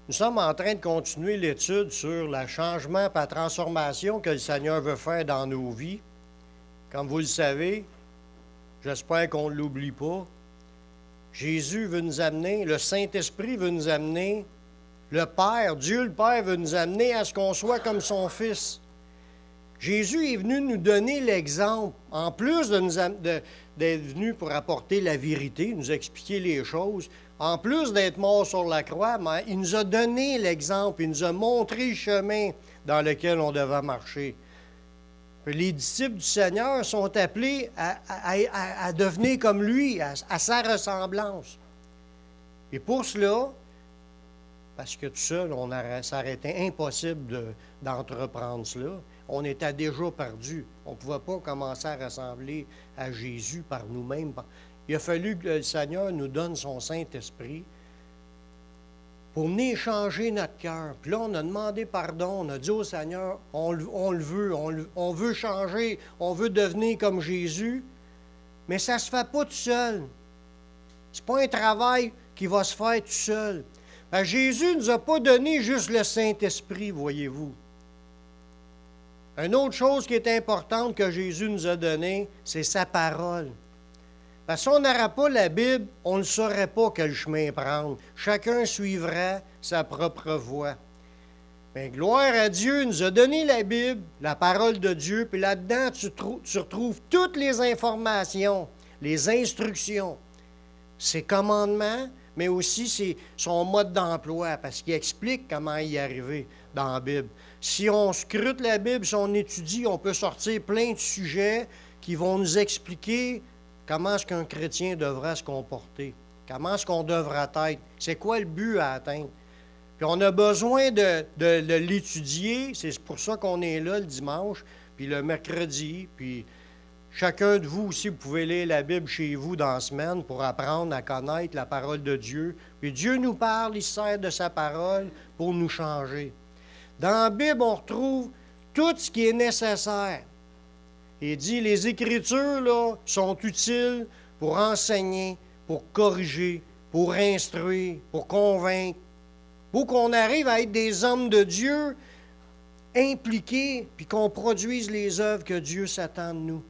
Nous sommes en train de continuer l'étude sur le changement et la transformation que le Seigneur veut faire dans nos vies. Comme vous le savez, j'espère qu'on ne l'oublie pas, Jésus veut nous amener, le Saint-Esprit veut nous amener, le Père, Dieu le Père veut nous amener à ce qu'on soit comme son Fils. Jésus est venu nous donner l'exemple, en plus d'être venu pour apporter la vérité, nous expliquer les choses, en plus d'être mort sur la croix, mais il nous a donné l'exemple, il nous a montré le chemin dans lequel on devait marcher. Les disciples du Seigneur sont appelés à devenir comme lui, à sa ressemblance. Et pour cela, parce que tout seul, ça aurait été impossible d'entreprendre cela, on était déjà perdu. On ne pouvait pas commencer à ressembler à Jésus par nous-mêmes. Il a fallu que le Seigneur nous donne son Saint-Esprit pour venir changer notre cœur. Puis là, on a demandé pardon, on a dit au Seigneur, on le veut, on veut changer, on veut devenir comme Jésus, mais ça ne se fait pas tout seul. Ce n'est pas un travail qui va se faire tout seul. Ben, Jésus ne nous a pas donné juste le Saint-Esprit, voyez-vous. Une autre chose qui est importante que Jésus nous a donnée, c'est sa parole. Parce que si on n'aurait pas la Bible, on ne saurait pas quel chemin prendre. Chacun suivrait sa propre voie. Mais gloire à Dieu, il nous a donné la Bible, la parole de Dieu, puis là-dedans, tu retrouves toutes les informations, les instructions, ses commandements, mais aussi son mode d'emploi, parce qu'il explique comment y arriver dans la Bible. Si on scrute la Bible, si on étudie, on peut sortir plein de sujets qui vont nous expliquer comment est-ce qu'un chrétien devrait se comporter, comment est-ce qu'on devrait être, c'est quoi le but à atteindre. Puis on a besoin de l'étudier, c'est pour ça qu'on est là le dimanche, puis le mercredi, puis chacun de vous aussi, vous pouvez lire la Bible chez vous dans la semaine pour apprendre à connaître la parole de Dieu. Puis Dieu nous parle, il se sert de sa parole pour nous changer. Dans la Bible, on retrouve tout ce qui est nécessaire. Il dit, les Écritures là, sont utiles pour enseigner, pour corriger, pour instruire, pour convaincre, pour qu'on arrive à être des hommes de Dieu impliqués, puis qu'on produise les œuvres que Dieu s'attend de nous.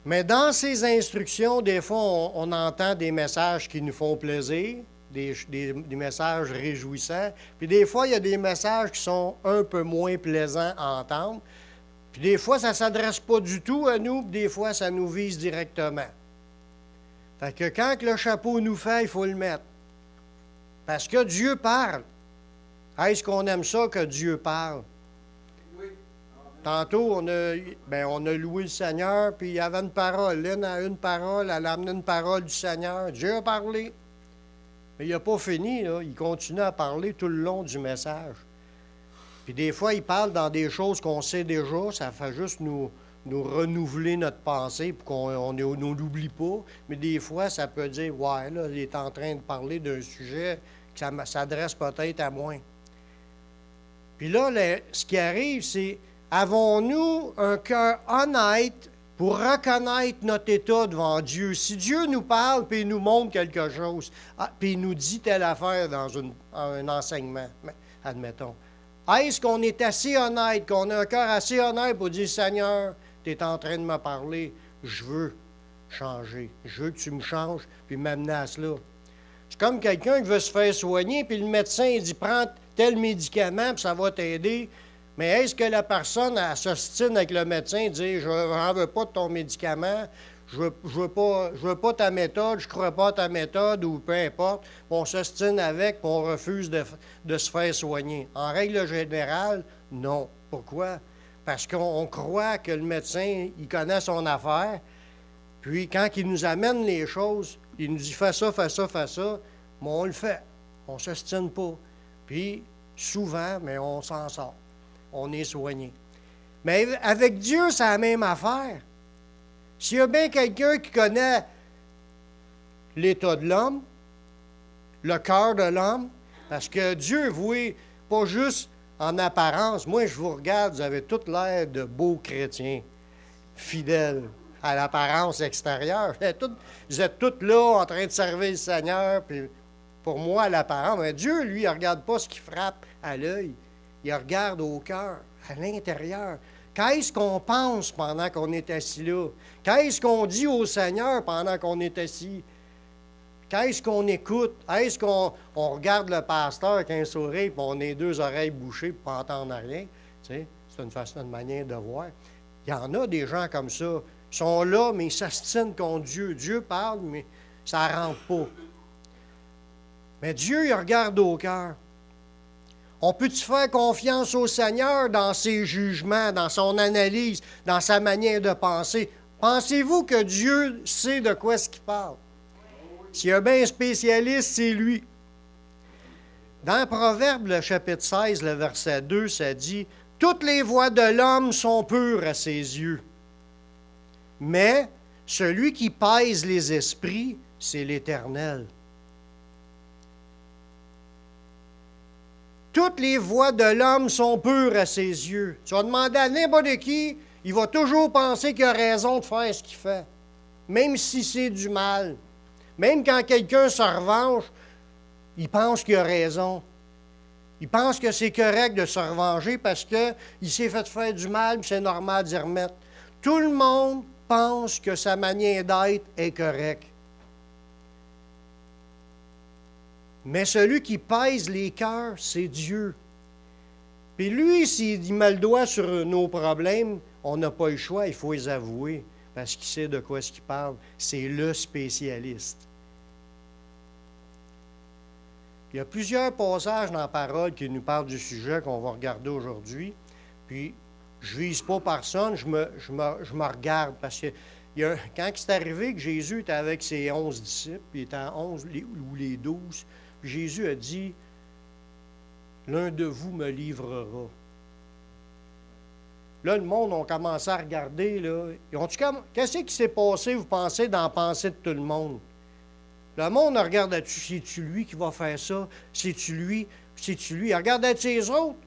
Mais dans ces instructions, des fois, on entend des messages qui nous font plaisir, des messages réjouissants, puis des fois, il y a des messages qui sont un peu moins plaisants à entendre, puis des fois, ça ne s'adresse pas du tout à nous, puis des fois, ça nous vise directement. Fait que quand le chapeau nous fait, il faut le mettre. Parce que Dieu parle. Est-ce qu'on aime ça que Dieu parle? Oui. Tantôt, on a loué le Seigneur, puis il y avait une parole. Lynn a une parole, elle a amené une parole du Seigneur. Dieu a parlé. Mais il n'a pas fini, là. Il continue à parler tout le long du message. Puis des fois, il parle dans des choses qu'on sait déjà, ça fait juste nous renouveler notre pensée pour qu'on n'oublie pas. Mais des fois, ça peut dire, ouais, là, il est en train de parler d'un sujet qui s'adresse peut-être à moi. Puis là, ce qui arrive, c'est, avons-nous un cœur honnête pour reconnaître notre état devant Dieu? Si Dieu nous parle, puis il nous montre quelque chose, puis il nous dit telle affaire dans un enseignement, admettons, est-ce qu'on est assez honnête, qu'on a un cœur assez honnête pour dire, Seigneur, tu es en train de me parler, je veux changer, je veux que tu me changes, puis m'amener à cela. C'est comme quelqu'un qui veut se faire soigner, puis le médecin il dit, prends tel médicament, puis ça va t'aider. Mais est-ce que la personne, elle s'ostine avec le médecin et dit, je n'en veux pas de ton médicament, je veux pas ta méthode, je ne crois pas à ta méthode, ou peu importe. On s'ostine avec, puis on refuse de se faire soigner. En règle générale, non. Pourquoi? Parce qu'on croit que le médecin, il connaît son affaire, puis quand il nous amène les choses, il nous dit, fais ça, fais ça, fais ça, mais on le fait. On ne s'ostine pas. Puis, souvent, mais on s'en sort. On est soigné. Mais avec Dieu, c'est la même affaire. S'il y a bien quelqu'un qui connaît l'état de l'homme, le cœur de l'homme, parce que Dieu, vous voyez, pas juste en apparence. Moi, je vous regarde, vous avez toute l'air de beaux chrétiens, fidèles à l'apparence extérieure. Vous êtes tous là, en train de servir le Seigneur, puis pour moi, à l'apparence. Mais Dieu, lui, il ne regarde pas ce qui frappe à l'œil. Il regarde au cœur, à l'intérieur. Qu'est-ce qu'on pense pendant qu'on est assis là? Qu'est-ce qu'on dit au Seigneur pendant qu'on est assis? Qu'est-ce qu'on écoute? Est-ce qu'on regarde le pasteur avec un sourire et on a deux oreilles bouchées pour ne pas entendre rien? Tu sais, c'est une manière de voir. Il y en a des gens comme ça. Ils sont là, mais ils s'astinent contre Dieu. Dieu parle, mais ça ne rentre pas. Mais Dieu, il regarde au cœur. On peut-tu faire confiance au Seigneur dans ses jugements, dans son analyse, dans sa manière de penser? Pensez-vous que Dieu sait de quoi est-ce qu'il parle? S'il y a bien un spécialiste, c'est lui. Dans Proverbe, le chapitre 16, le verset 2, ça dit « Toutes les voies de l'homme sont pures à ses yeux. Mais celui qui pèse les esprits, c'est l'Éternel. » Toutes les voies de l'homme sont pures à ses yeux. Tu vas demander à n'importe qui, il va toujours penser qu'il a raison de faire ce qu'il fait, même si c'est du mal. Même quand quelqu'un se revanche, il pense qu'il a raison. Il pense que c'est correct de se revenger parce qu'il s'est fait faire du mal, puis c'est normal d'y remettre. Tout le monde pense que sa manière d'être est correcte. Mais celui qui pèse les cœurs, c'est Dieu. Puis lui, s'il met le doigt sur nos problèmes, on n'a pas le choix, il faut les avouer, parce qu'il sait de quoi est-ce qu'il parle. C'est le spécialiste. Il y a plusieurs passages dans la parole qui nous parlent du sujet qu'on va regarder aujourd'hui. Puis, je ne vise pas personne, je me regarde, parce que quand c'est arrivé que Jésus était avec ses 11 disciples, il était à 11 ou les 12, Jésus a dit, « L'un de vous me livrera. » Là, le monde a commencé à regarder. Là. Qu'est-ce qui s'est passé, vous pensez, dans la pensée de tout le monde? Le monde regarde, c'est-tu lui qui va faire ça? C'est-tu lui? C'est-tu lui? Il regarde les autres?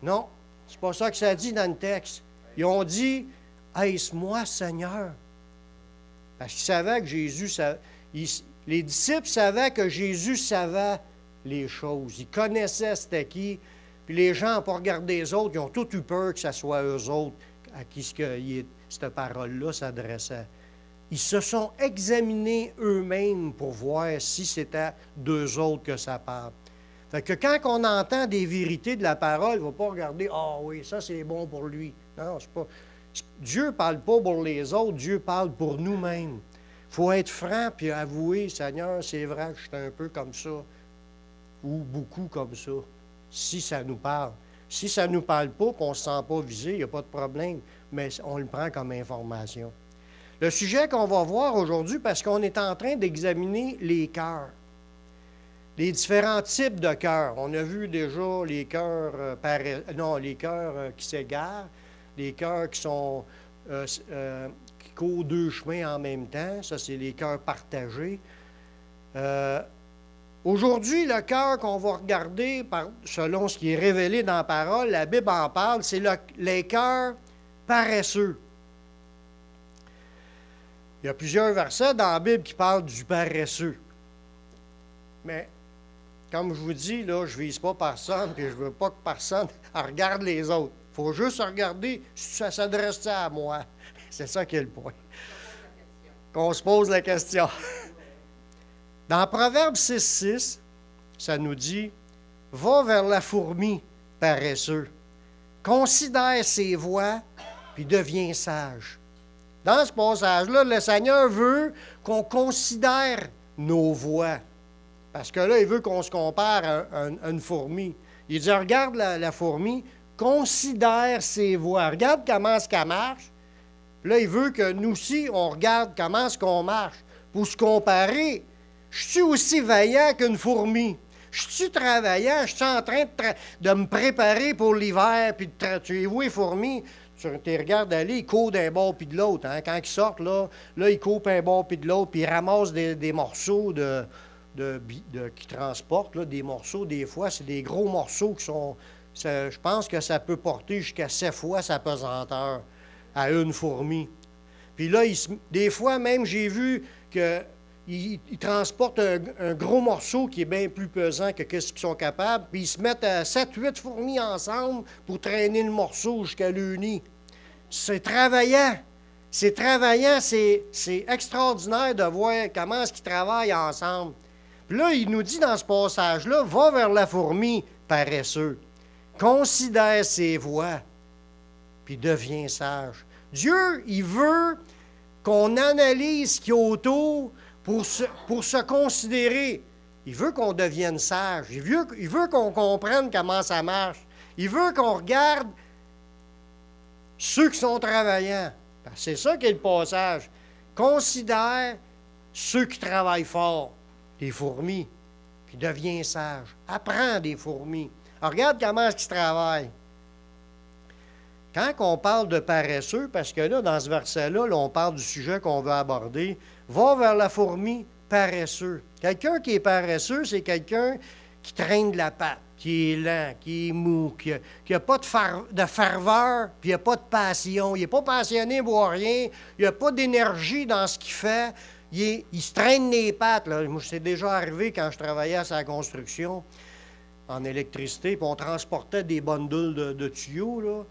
Non, c'est pas ça que ça dit dans le texte. Ils ont dit, « Est-ce moi, Seigneur? » Parce qu'ils savaient que Jésus... Les disciples savaient que Jésus savait les choses. Ils connaissaient c'était qui. Puis les gens n'ont pas regardé les autres. Ils ont tous eu peur que ce soit eux autres à qui cette parole-là s'adressait. Ils se sont examinés eux-mêmes pour voir si c'était d'eux autres que ça parle. Fait que quand on entend des vérités de la parole, il ne va pas regarder « Ah oui, ça c'est bon pour lui. » Non, c'est pas... Dieu ne parle pas pour les autres, Dieu parle pour nous-mêmes. Il faut être franc puis avouer, Seigneur, c'est vrai que je suis un peu comme ça, ou beaucoup comme ça, si ça nous parle. Si ça ne nous parle pas, qu'on ne se sent pas visé, il n'y a pas de problème, mais on le prend comme information. Le sujet qu'on va voir aujourd'hui, parce qu'on est en train d'examiner les cœurs, les différents types de cœurs. On a vu déjà les cœurs, les cœurs qui s'égarent, les cœurs qui sont... qui courent deux chemins en même temps. Ça, c'est les cœurs partagés. Aujourd'hui, le cœur qu'on va regarder, selon ce qui est révélé dans la parole, la Bible en parle, c'est les cœurs paresseux. Il y a plusieurs versets dans la Bible qui parlent du paresseux. Mais, comme je vous dis, là, je ne vise pas personne, et je ne veux pas que personne regarde les autres. Il faut juste regarder si ça s'adresse à moi. C'est ça qui est le point. Qu'on se pose la question. Dans Proverbe 6,6, ça nous dit « Va vers la fourmi, paresseux. Considère ses voies, puis deviens sage. » Dans ce passage-là, le Seigneur veut qu'on considère nos voies. Parce que là, il veut qu'on se compare à une fourmi. Il dit, regarde la fourmi, considère ses voies. Regarde comment est-ce qu'elle marche. Là, il veut que nous aussi, on regarde comment est-ce qu'on marche. Pour se comparer, je suis aussi vaillant qu'une fourmi. Je suis travaillant, je suis en train de me préparer pour l'hiver. Puis tu es où, les fourmis? Tu les regardes aller, ils courent d'un bord puis de l'autre. Hein? Quand ils sortent, là ils courent d'un bord puis de l'autre, puis ils ramassent des morceaux qui transportent, là, des morceaux. Des fois, c'est des gros morceaux qui sont... je pense que ça peut porter jusqu'à 7 fois sa pesanteur à une fourmi. Puis là, des fois, même, j'ai vu que ils transportent un gros morceau qui est bien plus pesant que ce qu'ils sont capables, puis ils se mettent à 7-8 fourmis ensemble pour traîner le morceau jusqu'à leur nid. C'est travaillant. C'est travaillant, c'est extraordinaire de voir comment est-ce qu'ils travaillent ensemble. Puis là, il nous dit dans ce passage-là, va vers la fourmi, paresseux. Considère ses voies, puis deviens sage. Dieu, il veut qu'on analyse ce qu'il y a autour pour se considérer. Il veut qu'on devienne sage. Il veut qu'on comprenne comment ça marche. Il veut qu'on regarde ceux qui sont travaillants. C'est ça qui est le passage. Considère ceux qui travaillent fort, les fourmis, puis deviens sage. Apprends des fourmis. Alors, regarde comment est-ce qu'ils travaillent. Quand on parle de paresseux, parce que là, dans ce verset-là, là, on parle du sujet qu'on veut aborder, va vers la fourmi, paresseux. Quelqu'un qui est paresseux, c'est quelqu'un qui traîne de la patte, qui est lent, qui est mou, qui n'a pas de ferveur, puis il n'a pas de passion. Il n'est pas passionné pour rien, il n'a pas d'énergie dans ce qu'il fait. Il se traîne les pattes. Là. Moi, c'est déjà arrivé quand je travaillais à sa construction en électricité, puis on transportait des bundles de tuyaux, là.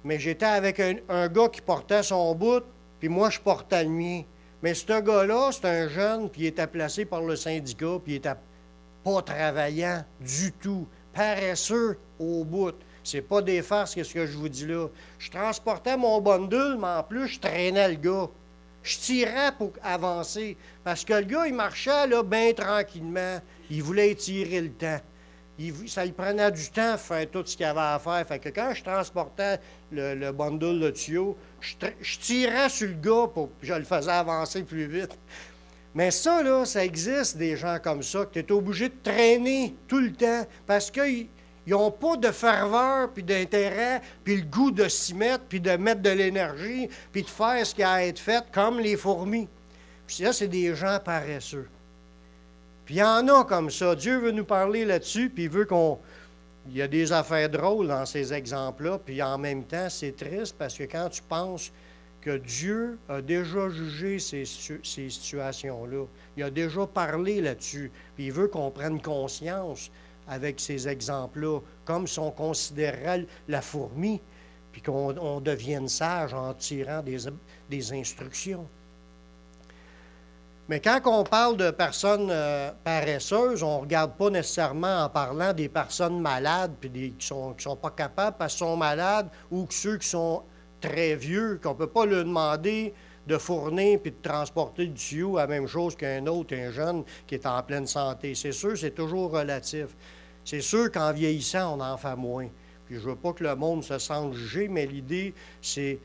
Mais j'étais avec un gars qui portait son bout, puis moi, je portais le mien. Mais ce gars-là, c'est un jeune, puis il était placé par le syndicat, puis il n'était pas travaillant du tout, paresseux au bout. C'est pas des farces, qu'est-ce que je vous dis là. Je transportais mon bundle, mais en plus, je traînais le gars. Je tirais pour avancer, parce que le gars, il marchait là, bien tranquillement. Il voulait étirer le temps. Ça lui prenait du temps à faire tout ce qu'il avait à faire. Fait que quand je transportais le bundle de tuyaux, je tirais sur le gars pour je le faisais avancer plus vite. Mais ça, là, ça existe des gens comme ça, que tu es obligé de traîner tout le temps parce qu'ils n'ont pas de ferveur, puis d'intérêt, puis le goût de s'y mettre, puis de mettre de l'énergie, puis de faire ce qui a à être fait, comme les fourmis. Puis ça, c'est des gens paresseux. Puis il y en a comme ça. Dieu veut nous parler là-dessus, puis il veut qu'on... Il y a des affaires drôles dans ces exemples-là, puis en même temps, c'est triste parce que quand tu penses que Dieu a déjà jugé ces situations-là, il a déjà parlé là-dessus, puis il veut qu'on prenne conscience avec ces exemples-là, comme si on considérait la fourmi, puis qu'on devienne sage en tirant des instructions. Mais quand on parle de personnes paresseuses, on ne regarde pas nécessairement en parlant des personnes malades puis qui ne sont pas capables parce qu'ils sont malades ou que ceux qui sont très vieux, qu'on ne peut pas leur demander de fournir puis de transporter du tuyau, la même chose qu'un autre, un jeune qui est en pleine santé. C'est sûr, c'est toujours relatif. C'est sûr qu'en vieillissant, on en fait moins. Puis je ne veux pas que le monde se sente jugé, mais l'idée, c'est...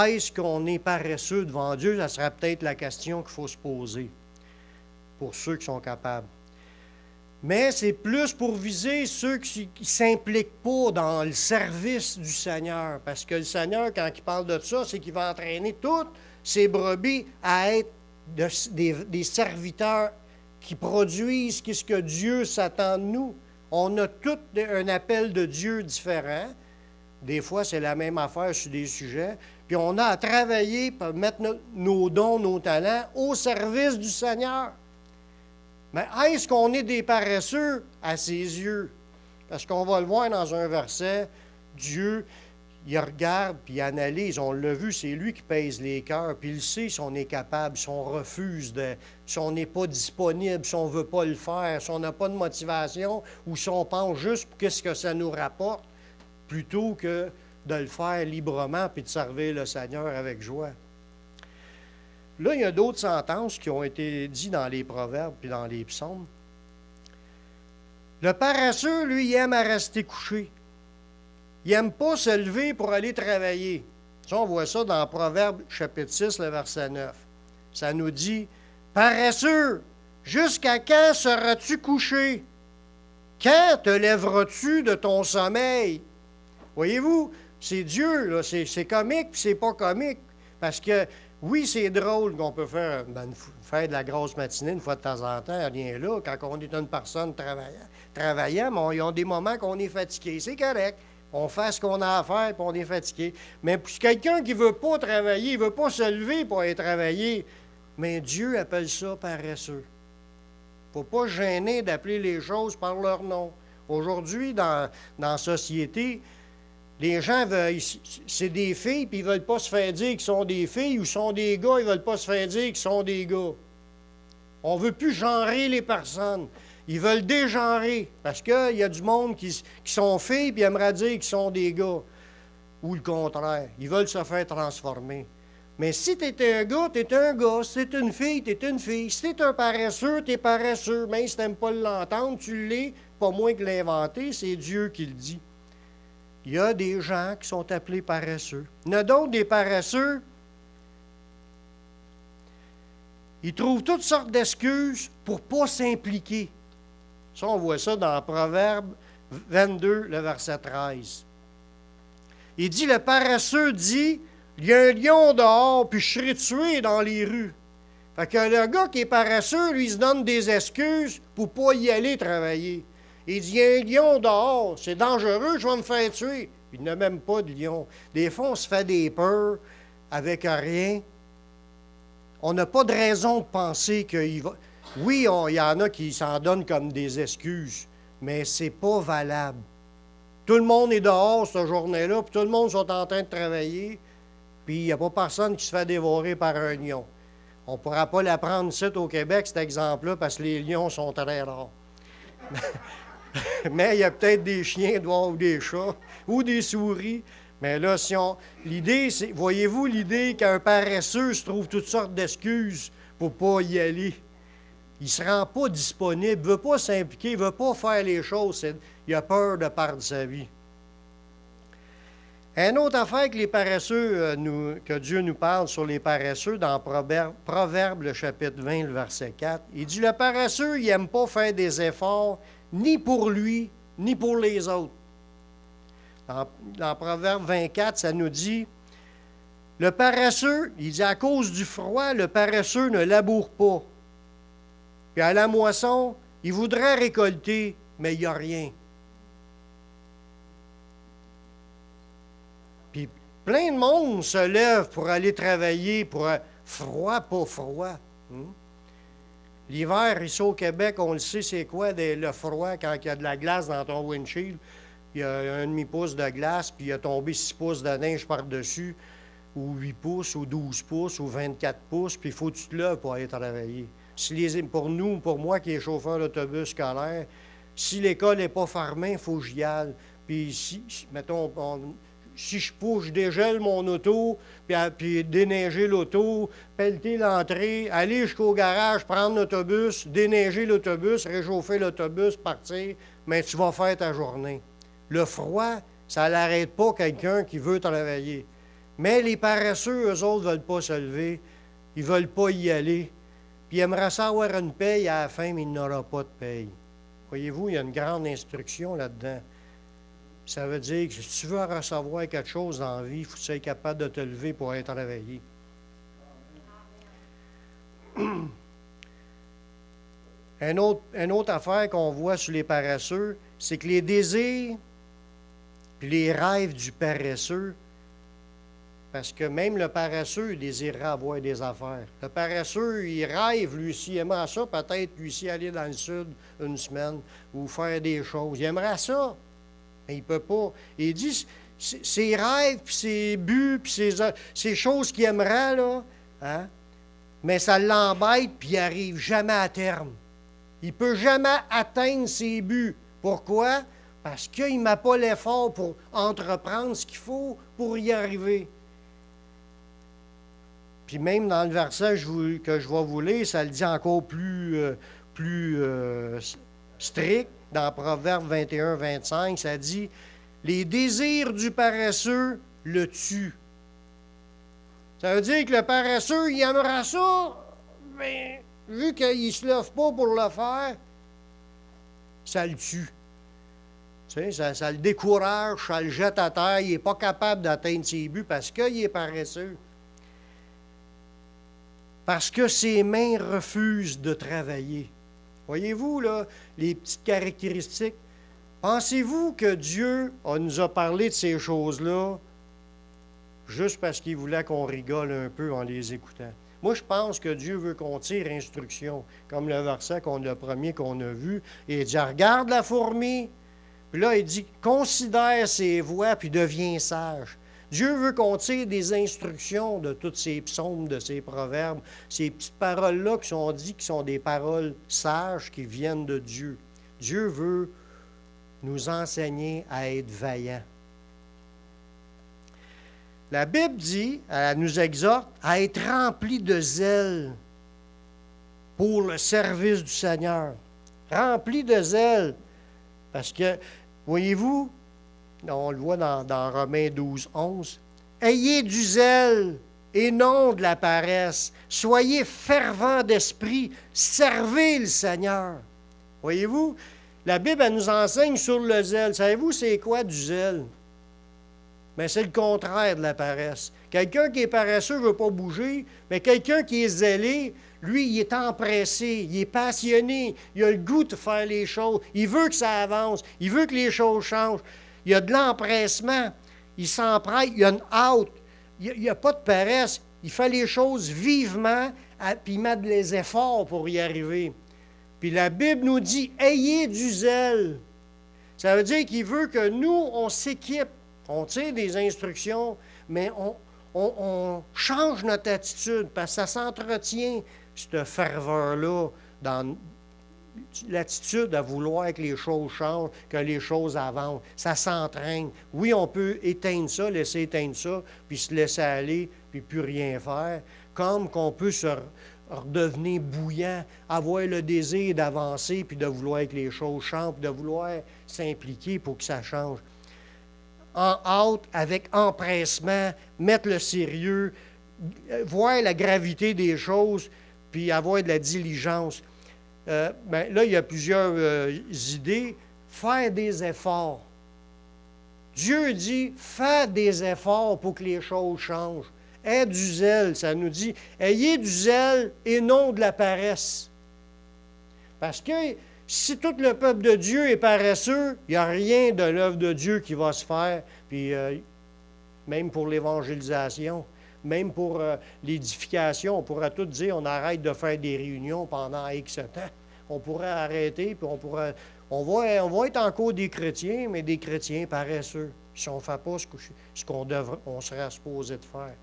Est-ce qu'on est paresseux devant Dieu? Ça serait peut-être la question qu'il faut se poser pour ceux qui sont capables. Mais c'est plus pour viser ceux qui ne s'impliquent pas dans le service du Seigneur. Parce que le Seigneur, quand il parle de ça, c'est qu'il va entraîner toutes ses brebis à être des serviteurs qui produisent ce que Dieu s'attend de nous. On a tout un appel de Dieu différent. Des fois, c'est la même affaire sur des sujets. Puis on a à travailler pour mettre nos dons, nos talents au service du Seigneur. Mais est-ce qu'on est des paresseux à ses yeux? Parce qu'on va le voir dans un verset, Dieu, il regarde puis il analyse. On l'a vu, c'est lui qui pèse les cœurs. Puis il sait si on est capable, si on refuse, si on n'est pas disponible, si on ne veut pas le faire, si on n'a pas de motivation ou si on pense juste pour qu'est-ce que ça nous rapporte, plutôt que de le faire librement puis de servir le Seigneur avec joie. Là, il y a d'autres sentences qui ont été dites dans les proverbes puis dans les psaumes. Le paresseux, lui, il aime à rester couché. Il n'aime pas se lever pour aller travailler. Ça, on voit ça dans Proverbes chapitre 6, le verset 9. Ça nous dit, « Paresseux, jusqu'à quand seras-tu couché? Quand te lèveras-tu de ton sommeil? » Voyez-vous, c'est Dieu, là, c'est comique, puis c'est pas comique. Parce que, oui, c'est drôle qu'on peut faire de la grosse matinée une fois de temps en temps, rien là, quand on est une personne travaillant, mais ils ont des moments qu'on est fatigué. C'est correct. On fait ce qu'on a à faire, puis on est fatigué. Mais pour quelqu'un qui ne veut pas travailler, il ne veut pas se lever pour aller travailler, mais Dieu appelle ça paresseux. Il ne faut pas se gêner d'appeler les choses par leur nom. Aujourd'hui, dans la société, les gens veulent, c'est des filles, puis ils ne veulent pas se faire dire qu'ils sont des filles, ou sont des gars, ils ne veulent pas se faire dire qu'ils sont des gars. On ne veut plus genrer les personnes. Ils veulent dégenrer, parce qu'il y a du monde qui sont filles, puis aimeraient dire qu'ils sont des gars. Ou le contraire. Ils veulent se faire transformer. Mais si tu es un gars, tu es un gars. Si tu es une fille, tu es une fille. Si tu es un paresseux, tu es paresseux. Même si tu n'aimes pas l'entendre, tu l'es. Pas moins que l'inventer, c'est Dieu qui le dit. Il y a des gens qui sont appelés paresseux. Il y en a d'autres, des paresseux. Ils trouvent toutes sortes d'excuses pour ne pas s'impliquer. Ça, on voit ça dans Proverbe 22, le verset 13. Il dit, le paresseux dit, il y a un lion dehors, puis je serai tué dans les rues. Fait que le gars qui est paresseux, lui, il se donne des excuses pour ne pas y aller travailler. Il dit, il y a un lion dehors, c'est dangereux, je vais me faire tuer. Il n'a même pas de lion. Des fois, on se fait des peurs avec rien. On n'a pas de raison de penser qu'il va... Oui, il y en a qui s'en donnent comme des excuses, mais c'est pas valable. Tout le monde est dehors cette journée-là, puis tout le monde est en train de travailler, puis il n'y a pas personne qui se fait dévorer par un lion. On ne pourra pas l'apprendre ici au Québec, cet exemple-là, parce que les lions sont très rares. Mais il y a peut-être des chiens dehors ou des chats ou des souris. Mais là, l'idée, c'est, voyez-vous l'idée qu'un paresseux se trouve toutes sortes d'excuses pour ne pas y aller. Il ne se rend pas disponible, il ne veut pas s'impliquer, il ne veut pas faire les choses. Il a peur de perdre sa vie. Une autre affaire que les paresseux, que Dieu nous parle sur les paresseux dans Proverbe, le chapitre 20, le verset 4, il dit, le paresseux, il n'aime pas faire des efforts, ni pour lui, ni pour les autres. Dans Proverbe 24, ça nous dit, le paresseux, il dit, à cause du froid, le paresseux ne laboure pas. Puis à la moisson, il voudrait récolter, mais il n'y a rien. Puis plein de monde se lève pour aller travailler, pour froid, pas froid. L'hiver, ici au Québec, on le sait, c'est quoi le froid quand il y a de la glace dans ton windshield. Il y a un demi-pouce de glace, puis il a tombé 6 pouces de neige par-dessus, ou 8 pouces, ou 12 pouces, ou 24 pouces, puis il faut que tu te lèves pour aller travailler. Pour nous, pour moi qui est chauffeur d'autobus scolaire, si l'école n'est pas fermée, il faut que j'y aille. Puis si je pousse, je dégèle mon auto, puis déneiger l'auto, pelleter l'entrée, aller jusqu'au garage, prendre l'autobus, déneiger l'autobus, réchauffer l'autobus, partir, mais tu vas faire ta journée. Le froid, ça n'arrête pas quelqu'un qui veut travailler. Mais les paresseux, eux autres, ne veulent pas se lever, ils ne veulent pas y aller. Puis ils aimeraient ça avoir une paye à la fin, mais il n'aura pas de paye. Voyez-vous, il y a une grande instruction là-dedans. Ça veut dire que si tu veux recevoir quelque chose dans la vie, il faut que tu sois capable de te lever pour aller travailler. Une autre affaire qu'on voit sur les paresseux, c'est que les désirs et les rêves du paresseux, parce que même le paresseux il désirerait avoir des affaires. Le paresseux, il rêve, lui aussi, il aimerait ça, peut-être, lui aussi, aller dans le sud une semaine ou faire des choses. Il aimerait ça, mais il ne peut pas. Il dit, ses rêves, puis ses buts, puis ses choses qu'il aimerait, là, hein, mais ça l'embête, puis il n'arrive jamais à terme. Il ne peut jamais atteindre ses buts. Pourquoi? Parce qu'il ne met pas l'effort pour entreprendre ce qu'il faut pour y arriver. Puis même dans le verset que je vais vous lire, ça le dit encore plus strict. Dans Proverbe 21, 25, ça dit « Les désirs du paresseux le tuent. » Ça veut dire que le paresseux, il aimera ça, mais vu qu'il ne se lève pas pour le faire, ça le tue. Tu sais, ça le décourage, ça le jette à terre, il n'est pas capable d'atteindre ses buts parce qu'il est paresseux. Parce que ses mains refusent de travailler. Voyez-vous, là, les petites caractéristiques. Pensez-vous que Dieu nous a parlé de ces choses-là juste parce qu'il voulait qu'on rigole un peu en les écoutant? Moi, je pense que Dieu veut qu'on tire instruction, comme le verset le premier qu'on a vu. Et il dit, regarde la fourmi. Puis là, il dit, considère ses voies, puis deviens sage. Dieu veut qu'on tire des instructions de tous ces psaumes, de ces proverbes, ces petites paroles-là qui sont dites, qui sont des paroles sages qui viennent de Dieu. Dieu veut nous enseigner à être vaillants. La Bible dit, elle nous exhorte à être remplis de zèle pour le service du Seigneur. Remplis de zèle. Parce que, voyez-vous, on le voit dans Romains 12, 11, ayez du zèle et non de la paresse. Soyez fervents d'esprit. Servez le Seigneur. Voyez-vous, la Bible, elle nous enseigne sur le zèle. Savez-vous, c'est quoi du zèle? Mais c'est le contraire de la paresse. Quelqu'un qui est paresseux ne veut pas bouger, mais quelqu'un qui est zélé, lui, il est empressé, il est passionné, il a le goût de faire les choses, il veut que ça avance, il veut que les choses changent. Il y a de l'empressement, il s'empresse, il y a une hâte, il n'y a pas de paresse, il fait les choses vivement, puis il met des efforts pour y arriver. Puis la Bible nous dit, ayez du zèle. Ça veut dire qu'il veut que nous, on s'équipe. On tire des instructions, mais on change notre attitude parce que ça s'entretient, cette ferveur-là, dans l'attitude à vouloir que les choses changent, que les choses avancent. Ça s'entraîne. Oui, on peut éteindre ça, laisser éteindre ça, puis se laisser aller, puis plus rien faire, comme qu'on peut se redevenir bouillant, avoir le désir d'avancer, puis de vouloir que les choses changent, puis de vouloir s'impliquer pour que ça change. En hâte, avec empressement, mettre le sérieux, voir la gravité des choses, puis avoir de la diligence. Là, il y a plusieurs idées. Faire des efforts. Dieu dit, fais des efforts pour que les choses changent. Aie du zèle, ça nous dit, ayez du zèle et non de la paresse. Parce que si tout le peuple de Dieu est paresseux, il n'y a rien de l'œuvre de Dieu qui va se faire. Puis même pour l'évangélisation, même pour l'édification, on pourrait tout dire, on arrête de faire des réunions pendant X temps. On pourrait arrêter, puis on va être encore des chrétiens, mais des chrétiens paresseux, si on ne fait pas ce qu'on serait supposé de faire.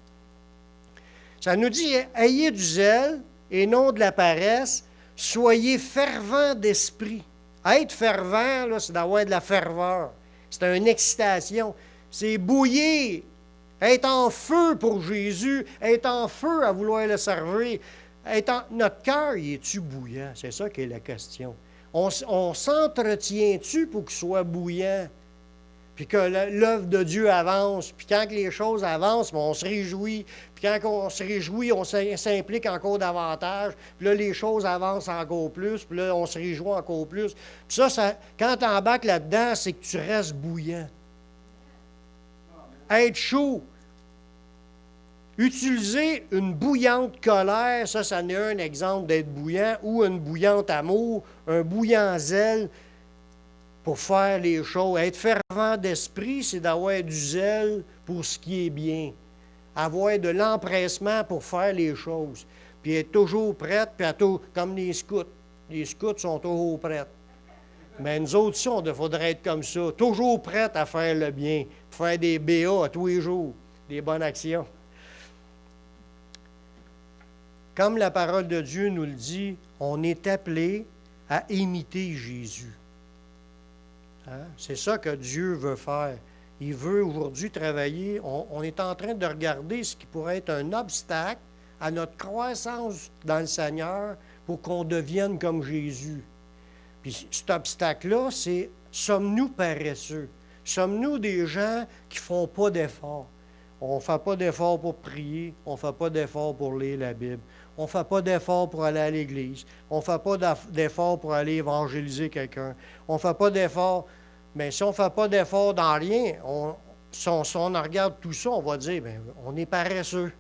Ça nous dit, ayez du zèle et non de la paresse. Soyez fervents d'esprit. Être fervent, là, c'est d'avoir de la ferveur. C'est une excitation. C'est bouillir. Être en feu pour Jésus. Être en feu à vouloir le servir. Notre cœur, y est-tu bouillant? C'est ça qui est la question. On s'entretient-tu pour qu'il soit bouillant? Puis que l'œuvre de Dieu avance. Puis quand les choses avancent, on se réjouit. Puis quand on se réjouit, on s'implique encore davantage. Puis là, les choses avancent encore plus. Puis là, on se réjouit encore plus. Puis ça quand tu embarques là-dedans, c'est que tu restes bouillant. Être chaud. Utiliser une bouillante colère, ça n'est un exemple d'être bouillant, ou une bouillante amour, un bouillant zèle pour faire les choses. Être fervent d'esprit, c'est d'avoir du zèle pour ce qui est bien. Avoir de l'empressement pour faire les choses. Puis être toujours prête, puis comme les scouts. Les scouts sont toujours prêts. Mais nous autres, ici, il faudrait être comme ça. Toujours prêts à faire le bien. Faire des BA à tous les jours. Des bonnes actions. Comme la parole de Dieu nous le dit, on est appelé à imiter Jésus. Hein? C'est ça que Dieu veut faire. Il veut aujourd'hui travailler. On est en train de regarder ce qui pourrait être un obstacle à notre croissance dans le Seigneur pour qu'on devienne comme Jésus. Puis cet obstacle-là, c'est sommes-nous paresseux? Sommes-nous des gens qui ne font pas d'efforts? On ne fait pas d'efforts pour prier, on ne fait pas d'efforts pour lire la Bible, on ne fait pas d'efforts pour aller à l'Église, on ne fait pas d'efforts pour aller évangéliser quelqu'un, on ne fait pas d'efforts. Mais si on ne fait pas d'efforts dans rien, si on regarde tout ça, on va dire, bien, on est paresseux.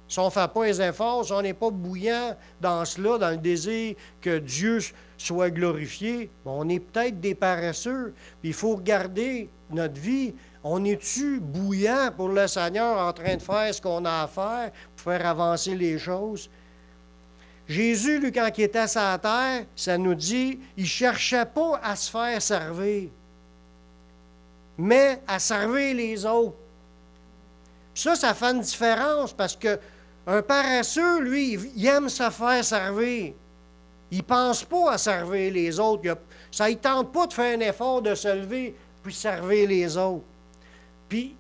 Si on ne fait pas les efforts, si on n'est pas bouillant dans cela, dans le désir que Dieu soit glorifié, bien, on est peut-être des paresseux. Puis il faut regarder notre vie. On est-tu bouillant pour le Seigneur en train de faire ce qu'on a à faire pour faire avancer les choses? Jésus, lui, quand il était sur la terre, ça nous dit, il ne cherchait pas à se faire servir, mais à servir les autres. Ça fait une différence parce qu'un paresseux, lui, il aime se faire servir. Il ne pense pas à servir les autres. Ça ne tente pas de faire un effort de se lever puis servir les autres. Puis,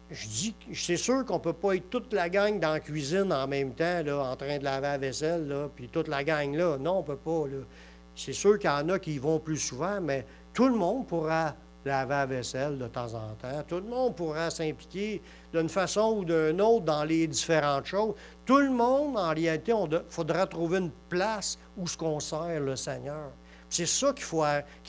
je dis, c'est sûr qu'on ne peut pas être toute la gang dans la cuisine en même temps, là, en train de laver la vaisselle, là, puis toute la gang là. Non, on ne peut pas. Là. C'est sûr qu'il y en a qui y vont plus souvent, mais tout le monde pourra laver la vaisselle de temps en temps. Tout le monde pourra s'impliquer d'une façon ou d'une autre dans les différentes choses. Tout le monde, en réalité, faudra trouver une place où ce qu'on sert le Seigneur. C'est ça qu'il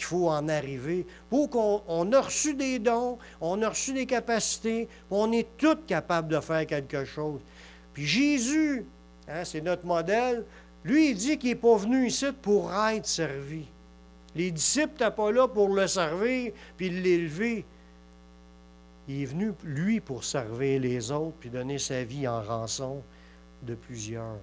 faut en arriver. Pour qu'on a reçu des dons, on a reçu des capacités, on est tous capables de faire quelque chose. Puis Jésus, hein, c'est notre modèle, lui, il dit qu'il n'est pas venu ici pour être servi. Les disciples n'étaient pas là pour le servir puis l'élever. Il est venu, lui, pour servir les autres puis donner sa vie en rançon de plusieurs.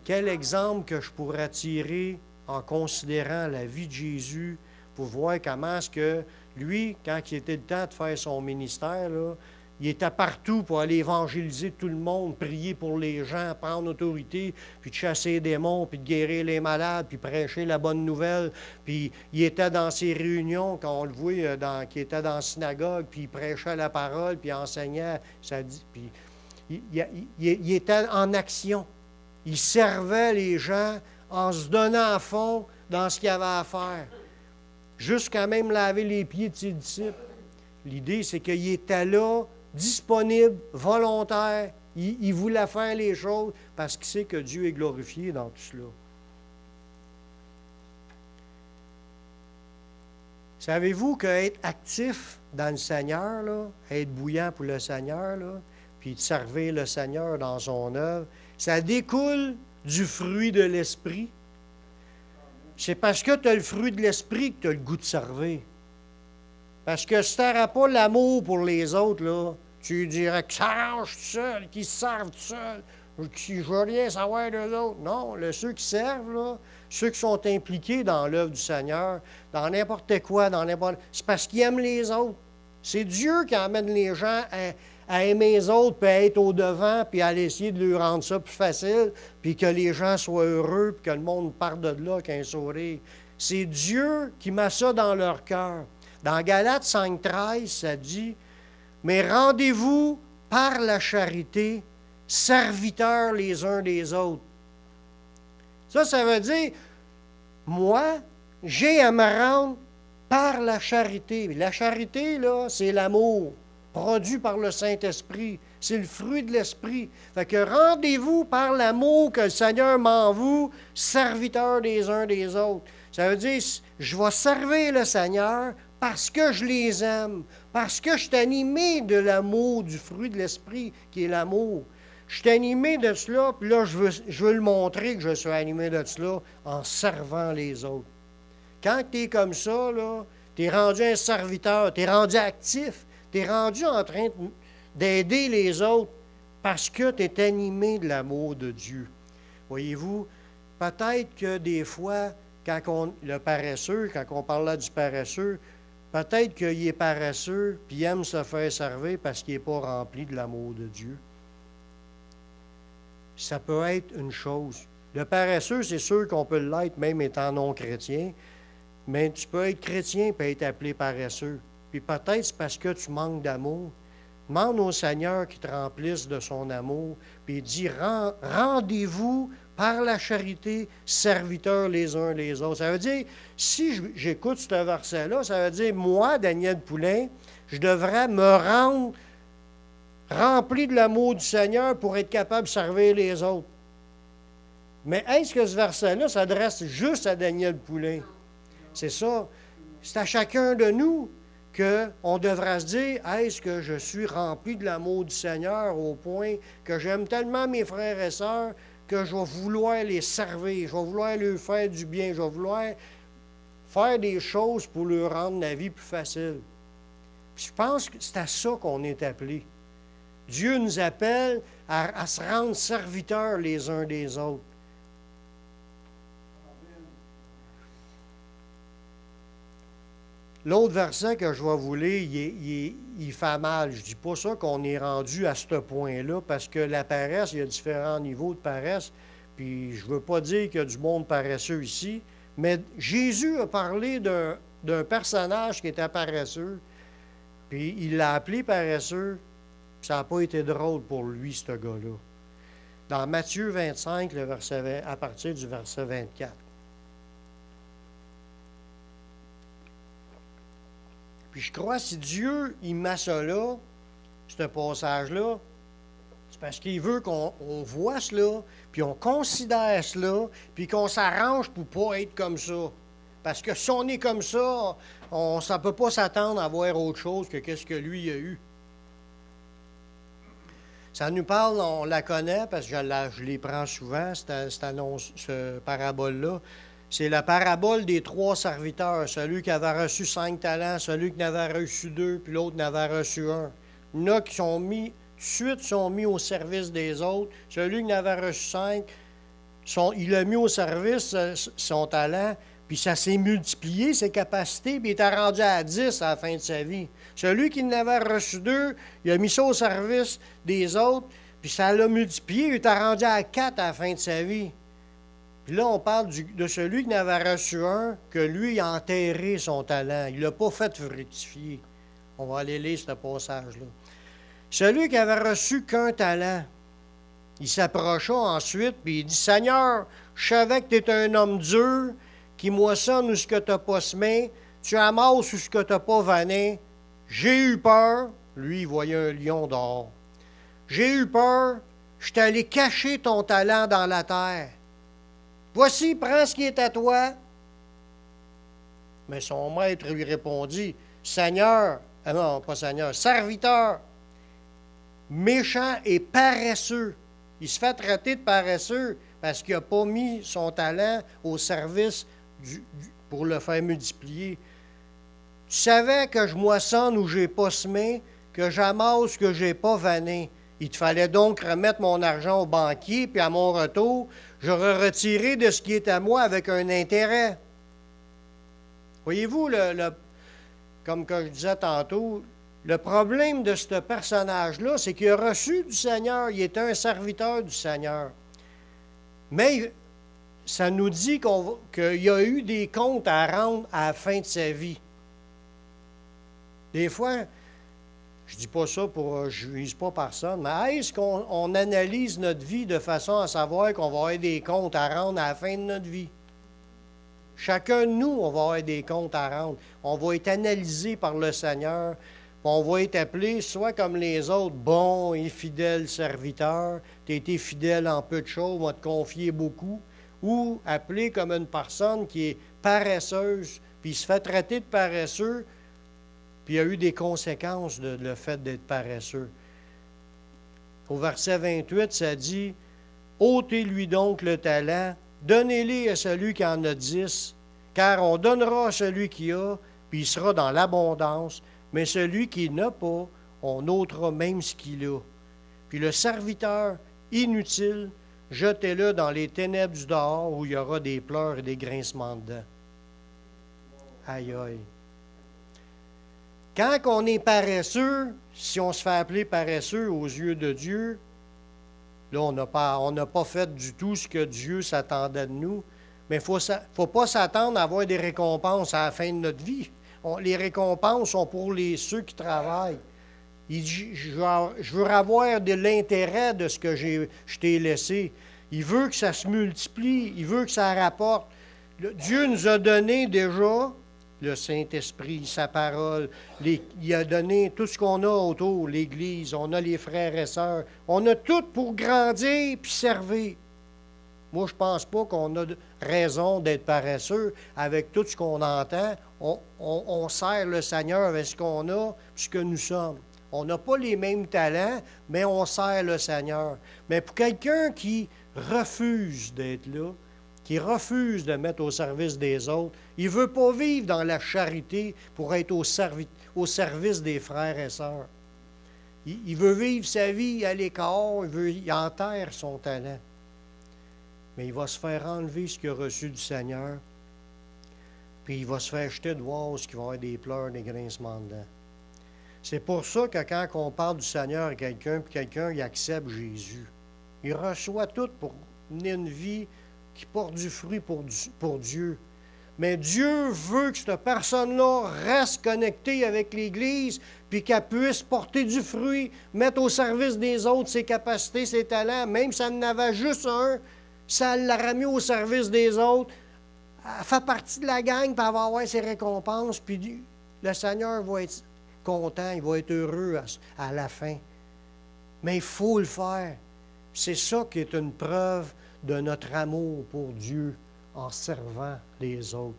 Quel exemple que je pourrais tirer en considérant la vie de Jésus pour voir comment est-ce que lui, quand il était le temps de faire son ministère, là, il était partout pour aller évangéliser tout le monde, prier pour les gens, prendre autorité, puis de chasser les démons, puis de guérir les malades, puis prêcher la bonne nouvelle. Puis il était dans ses réunions, quand on le voit, qu'il était dans la synagogue, puis il prêchait la parole, puis il enseignait. Puis il était en action. Il servait les gens en se donnant à fond dans ce qu'il avait à faire, jusqu'à même laver les pieds de ses disciples. L'idée, c'est qu'il était là, disponible, volontaire. Il voulait faire les choses parce qu'il sait que Dieu est glorifié dans tout cela. Savez-vous qu'être actif dans le Seigneur, là, être bouillant pour le Seigneur, là, puis de servir le Seigneur dans son œuvre, ça découle du fruit de l'Esprit. C'est parce que tu as le fruit de l'Esprit que tu as le goût de servir. Parce que si tu n'auras pas l'amour pour les autres, là, tu dirais que ça arrange tout seul, qu'ils se servent tout seul, je ne veux rien savoir d'eux autres. Non, ceux qui servent, là, ceux qui sont impliqués dans l'œuvre du Seigneur, dans n'importe quoi, c'est parce qu'ils aiment les autres. C'est Dieu qui amène les gens à aimer les autres, puis à être au-devant, puis à essayer de leur rendre ça plus facile, puis que les gens soient heureux, puis que le monde parte de là avec un sourire. C'est Dieu qui met ça dans leur cœur. Dans Galates 5,13, ça dit « Mais rendez-vous par la charité, serviteurs les uns des autres. » Ça veut dire, moi, j'ai à me rendre par la charité. La charité, là, c'est l'amour, produit par le Saint-Esprit. C'est le fruit de l'Esprit. Fait que rendez-vous par l'amour que le Seigneur m'envoie, serviteurs des uns des autres. Ça veut dire, je vais servir le Seigneur parce que je les aime, parce que je suis animé de l'amour, du fruit de l'Esprit, qui est l'amour. Je suis animé de cela, puis là, je veux le montrer que je suis animé de cela en servant les autres. Quand tu es comme ça, tu es rendu un serviteur, tu es rendu actif, tu es rendu en train d'aider les autres parce que tu es animé de l'amour de Dieu. Voyez-vous, peut-être que des fois, le paresseux, quand on parle là du paresseux, peut-être qu'il est paresseux puis il aime se faire servir parce qu'il n'est pas rempli de l'amour de Dieu. Ça peut être une chose. Le paresseux, c'est sûr qu'on peut l'être même étant non-chrétien, mais tu peux être chrétien et être appelé paresseux. Puis peut-être c'est parce que tu manques d'amour. Demande au Seigneur qu'il te remplisse de son amour, puis il dit « Rendez-vous par la charité, serviteurs les uns les autres. » Ça veut dire, si j'écoute ce verset-là, ça veut dire, moi, Daniel Poulain, je devrais me rendre rempli de l'amour du Seigneur pour être capable de servir les autres. Mais est-ce que ce verset-là s'adresse juste à Daniel Poulain? C'est ça. C'est à chacun de nous qu'on devra se dire, est-ce que je suis rempli de l'amour du Seigneur au point que j'aime tellement mes frères et sœurs que je vais vouloir les servir, je vais vouloir leur faire du bien, je vais vouloir faire des choses pour leur rendre la vie plus facile. Puis je pense que c'est à ça qu'on est appelé. Dieu nous appelle à se rendre serviteurs les uns des autres. L'autre verset que je vais vous lire, il fait mal. Je ne dis pas ça qu'on est rendu à ce point-là, parce que la paresse, il y a différents niveaux de paresse. Puis je ne veux pas dire qu'il y a du monde paresseux ici, mais Jésus a parlé d'un personnage qui était paresseux, puis il l'a appelé paresseux, puis ça n'a pas été drôle pour lui, ce gars-là. Dans Matthieu 25, à partir du verset 24. Puis je crois que si Dieu, il met ça là, ce passage-là, c'est parce qu'il veut qu'on voit cela, puis on considère cela, puis qu'on s'arrange pour ne pas être comme ça. Parce que si on est comme ça, ça ne peut pas s'attendre à voir autre chose que qu'est-ce que lui a eu. Ça nous parle, on la connaît, parce que je les prends souvent, ce parabole-là. C'est la parabole des 3 serviteurs. Celui qui avait reçu 5 talents, celui qui n'avait reçu 2, puis l'autre n'avait reçu 1. Il y en a qui sont mis au service des autres. Celui qui n'avait reçu 5, il a mis au service son talent, puis ça s'est multiplié, ses capacités, puis il était rendu à 10 à la fin de sa vie. Celui qui n'avait reçu 2, il a mis ça au service des autres, puis ça l'a multiplié, il était rendu à 4 à la fin de sa vie. Puis là, on parle de celui qui n'avait reçu 1, que lui, il a enterré son talent. Il ne l'a pas fait fructifier. On va aller lire ce passage-là. Celui qui avait reçu qu'un talent, il s'approcha ensuite, puis il dit, « Seigneur, je savais que tu es un homme dur, qui moissonne où ce que tu n'as pas semé, tu amasses où ce que tu n'as pas vanné. J'ai eu peur. » Lui, il voyait un lion dehors. « J'ai eu peur, je t'ai allé cacher ton talent dans la terre. Voici, prends ce qui est à toi. » Mais son maître lui répondit, « Seigneur, non, pas Seigneur, serviteur, méchant et paresseux. » Il se fait traiter de paresseux parce qu'il n'a pas mis son talent au service pour le faire multiplier. « Tu savais que je moissonne où je n'ai pas semé, que j'amasse que je n'ai pas vanné. Il te fallait donc remettre mon argent au banquier, puis à mon retour, j'aurais retiré de ce qui est à moi avec un intérêt. » Voyez-vous, comme que je disais tantôt, le problème de ce personnage-là, c'est qu'il a reçu du Seigneur, il était un serviteur du Seigneur. Mais ça nous dit qu'il y a eu des comptes à rendre à la fin de sa vie. Des fois, je ne dis pas ça je ne vise pas personne, mais est-ce qu'on analyse notre vie de façon à savoir qu'on va avoir des comptes à rendre à la fin de notre vie? Chacun de nous, on va avoir des comptes à rendre. On va être analysé par le Seigneur. On va être appelé soit comme les autres, bon et fidèle serviteur, tu as été fidèle en peu de choses, on va te confier beaucoup, ou appelé comme une personne qui est paresseuse, puis il se fait traiter de paresseux, puis il y a eu des conséquences de le fait d'être paresseux. Au verset 28, ça dit, « Ôtez-lui donc le talent, donnez-les à celui qui en a 10, car on donnera à celui qui a, puis il sera dans l'abondance, mais celui qui n'a pas, on ôtera même ce qu'il a. Puis le serviteur inutile, jetez-le dans les ténèbres du dehors, où il y aura des pleurs et des grincements dedans. » Aïe, aïe. Quand on est paresseux, si on se fait appeler paresseux aux yeux de Dieu, là, on n'a pas fait du tout ce que Dieu s'attendait de nous, mais il ne faut pas s'attendre à avoir des récompenses à la fin de notre vie. Les récompenses sont pour ceux qui travaillent. Il dit, je veux avoir de l'intérêt de ce que je t'ai laissé. Il veut que ça se multiplie, il veut que ça rapporte. Dieu nous a donné déjà le Saint-Esprit, sa parole. Il a donné tout ce qu'on a autour, l'Église, on a les frères et sœurs. On a tout pour grandir puis servir. Moi, je ne pense pas qu'on a raison d'être paresseux avec tout ce qu'on entend. On sert le Seigneur avec ce qu'on a, ce que nous sommes. On n'a pas les mêmes talents, mais on sert le Seigneur. Mais pour quelqu'un qui refuse d'être là, qui refuse de mettre au service des autres, il ne veut pas vivre dans la charité pour être au service des frères et sœurs. Il veut vivre sa vie à l'écart, il enterre son talent. Mais il va se faire enlever ce qu'il a reçu du Seigneur, puis il va se faire jeter dehors, ce qui va avoir des pleurs, des grincements de dents. C'est pour ça que quand on parle du Seigneur à quelqu'un, puis quelqu'un il accepte Jésus, il reçoit tout pour mener une vie qui porte du fruit pour Dieu. Mais Dieu veut que cette personne-là reste connectée avec l'Église, puis qu'elle puisse porter du fruit, mettre au service des autres ses capacités, ses talents, même si elle en avait juste un, ça l'aurait mis au service des autres. Elle fait partie de la gang, puis elle va avoir ses récompenses, puis le Seigneur va être content, il va être heureux à la fin. Mais il faut le faire. C'est ça qui est une preuve de notre amour pour Dieu en servant les autres.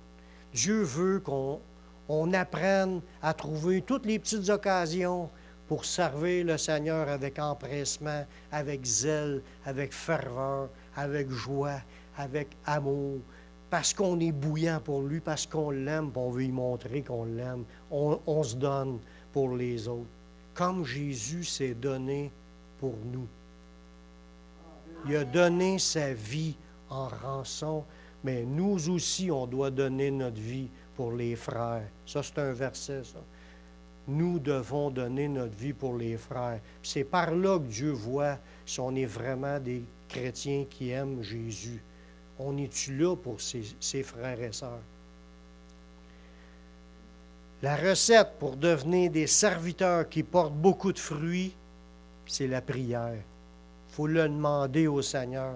Dieu veut qu'on apprenne à trouver toutes les petites occasions pour servir le Seigneur avec empressement, avec zèle, avec ferveur, avec joie, avec amour, parce qu'on est bouillant pour lui, parce qu'on l'aime, on veut lui montrer qu'on l'aime. On se donne pour les autres, comme Jésus s'est donné pour nous. Il a donné sa vie en rançon, mais nous aussi, on doit donner notre vie pour les frères. Ça, c'est un verset, ça. Nous devons donner notre vie pour les frères. C'est par là que Dieu voit si on est vraiment des chrétiens qui aiment Jésus. On est-tu là pour ses frères et sœurs? La recette pour devenir des serviteurs qui portent beaucoup de fruits, c'est la prière. Il faut le demander au Seigneur.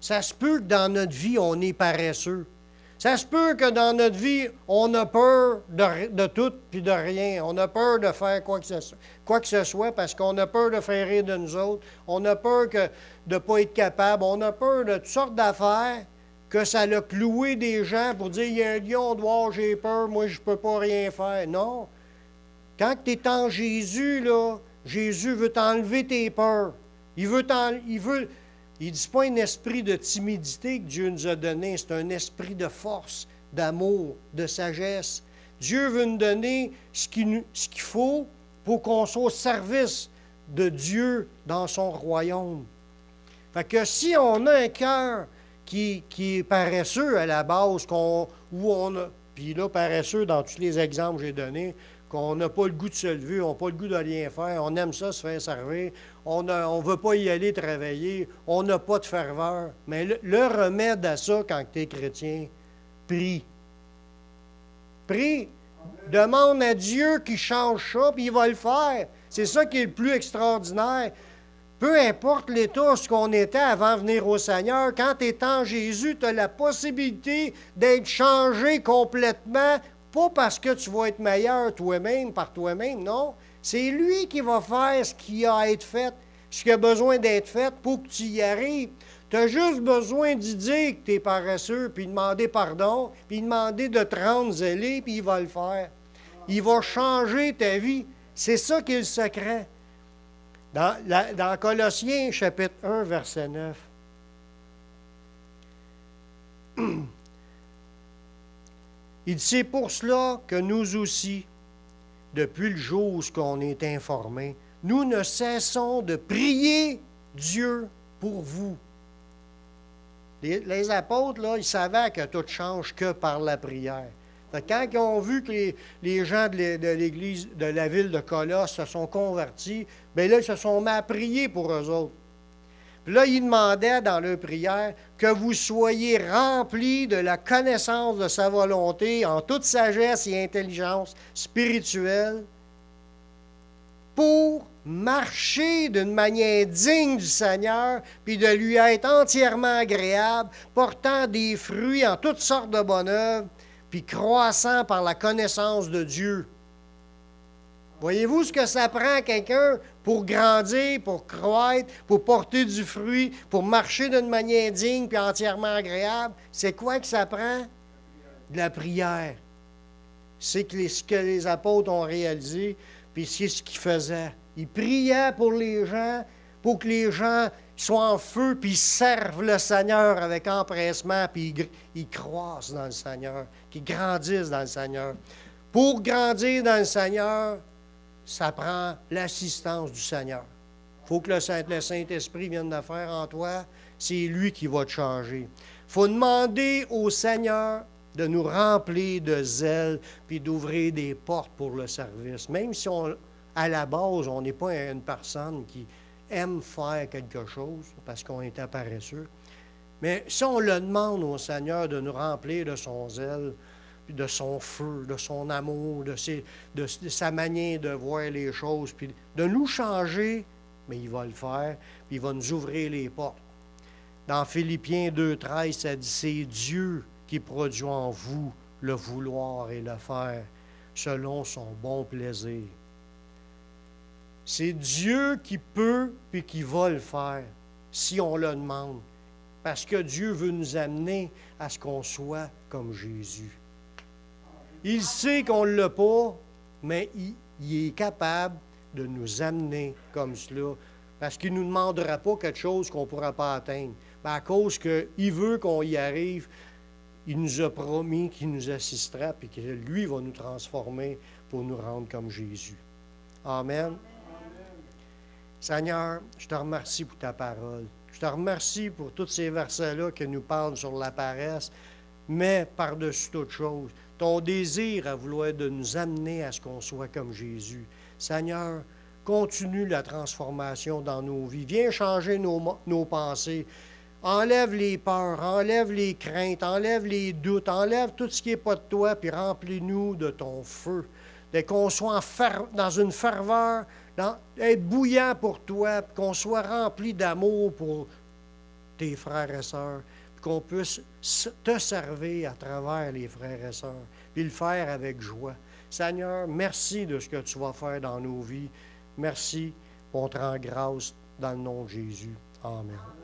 Ça se peut que dans notre vie, on est paresseux. Ça se peut que dans notre vie, on a peur de tout puis de rien. On a peur de faire quoi que ce soit parce qu'on a peur de faire rire de nous autres. On a peur de ne pas être capable. On a peur de toutes sortes d'affaires que ça l'a cloué des gens pour dire « Il y a un lion dehors, j'ai peur, moi je ne peux pas rien faire. » Non. Quand tu es en Jésus, là, Jésus veut t'enlever tes peurs. Il dit, c'est pas un esprit de timidité que Dieu nous a donné, c'est un esprit de force, d'amour, de sagesse. Dieu veut nous donner ce qu'il faut pour qu'on soit au service de Dieu dans son royaume. Fait que si on a un cœur qui est paresseux à la base, puis là, paresseux dans tous les exemples que j'ai donnés, qu'on n'a pas le goût de se lever, on n'a pas le goût de rien faire, on aime ça se faire servir, on ne veut pas y aller travailler, on n'a pas de ferveur. Mais le remède à ça, quand tu es chrétien, prie. Prie. Demande à Dieu qu'il change ça, puis il va le faire. C'est ça qui est le plus extraordinaire. Peu importe l'état, ce qu'on était avant de venir au Seigneur, quand tu es en Jésus, tu as la possibilité d'être changé complètement. Pas parce que tu vas être meilleur toi-même, par toi-même, non. C'est lui qui va faire ce qui a à être fait, ce qui a besoin d'être fait pour que tu y arrives. Tu as juste besoin d'y dire que tu es paresseux, puis demander pardon, puis demander de te rendre zélé, puis il va le faire. Il va changer ta vie. C'est ça qui est le secret. Dans Colossiens, chapitre 1, verset 9. Il dit, c'est pour cela que nous aussi, depuis le jour où on est informés, nous ne cessons de prier Dieu pour vous. Les apôtres, là, ils savaient que tout change que par la prière. Fait que quand ils ont vu que les gens de l'église de la ville de Colosse se sont convertis, bien là, ils se sont mis à prier pour eux autres. Puis là, ils demandaient dans leur prière que vous soyez remplis de la connaissance de sa volonté en toute sagesse et intelligence spirituelle pour marcher d'une manière digne du Seigneur, puis de lui être entièrement agréable, portant des fruits en toutes sortes de bonnes œuvres, puis croissant par la connaissance de Dieu. Voyez-vous ce que ça prend quelqu'un pour grandir, pour croître, pour porter du fruit, pour marcher d'une manière digne puis entièrement agréable? C'est quoi que ça prend? De la prière. C'est ce que les apôtres ont réalisé, puis c'est ce qu'ils faisaient. Ils priaient pour les gens, pour que les gens soient en feu, puis ils servent le Seigneur avec empressement, puis ils croissent dans le Seigneur, qu'ils grandissent dans le Seigneur. Pour grandir dans le Seigneur, ça prend l'assistance du Seigneur. Il faut que le Saint-Esprit vienne de faire en toi. C'est lui qui va te changer. Il faut demander au Seigneur de nous remplir de zèle puis d'ouvrir des portes pour le service. Même si à la base, on n'est pas une personne qui aime faire quelque chose parce qu'on est paresseux. Mais si on le demande au Seigneur de nous remplir de son zèle, de son feu, de son amour, de sa manière de voir les choses, puis de nous changer, mais il va le faire, puis il va nous ouvrir les portes. Dans Philippiens 2,13, ça dit « C'est Dieu qui produit en vous le vouloir et le faire, selon son bon plaisir. » C'est Dieu qui peut puis qui va le faire, si on le demande. Parce que Dieu veut nous amener à ce qu'on soit comme Jésus. Il sait qu'on ne l'a pas, mais il est capable de nous amener comme cela. Parce qu'il ne nous demandera pas quelque chose qu'on ne pourra pas atteindre. Mais à cause qu'il veut qu'on y arrive, il nous a promis qu'il nous assistera et que lui va nous transformer pour nous rendre comme Jésus. Amen. Seigneur, je te remercie pour ta parole. Je te remercie pour tous ces versets-là qui nous parlent sur la paresse, mais par-dessus toute chose, ton désir à vouloir de nous amener à ce qu'on soit comme Jésus. Seigneur, continue la transformation dans nos vies. Viens changer nos pensées. Enlève les peurs, enlève les craintes, enlève les doutes, enlève tout ce qui n'est pas de toi, puis remplis-nous de ton feu. Qu'on soit dans une ferveur, être bouillant pour toi, qu'on soit rempli d'amour pour tes frères et sœurs, qu'on puisse te servir à travers les frères et sœurs, puis le faire avec joie. Seigneur, merci de ce que tu vas faire dans nos vies. Merci, on te rend grâce dans le nom de Jésus. Amen.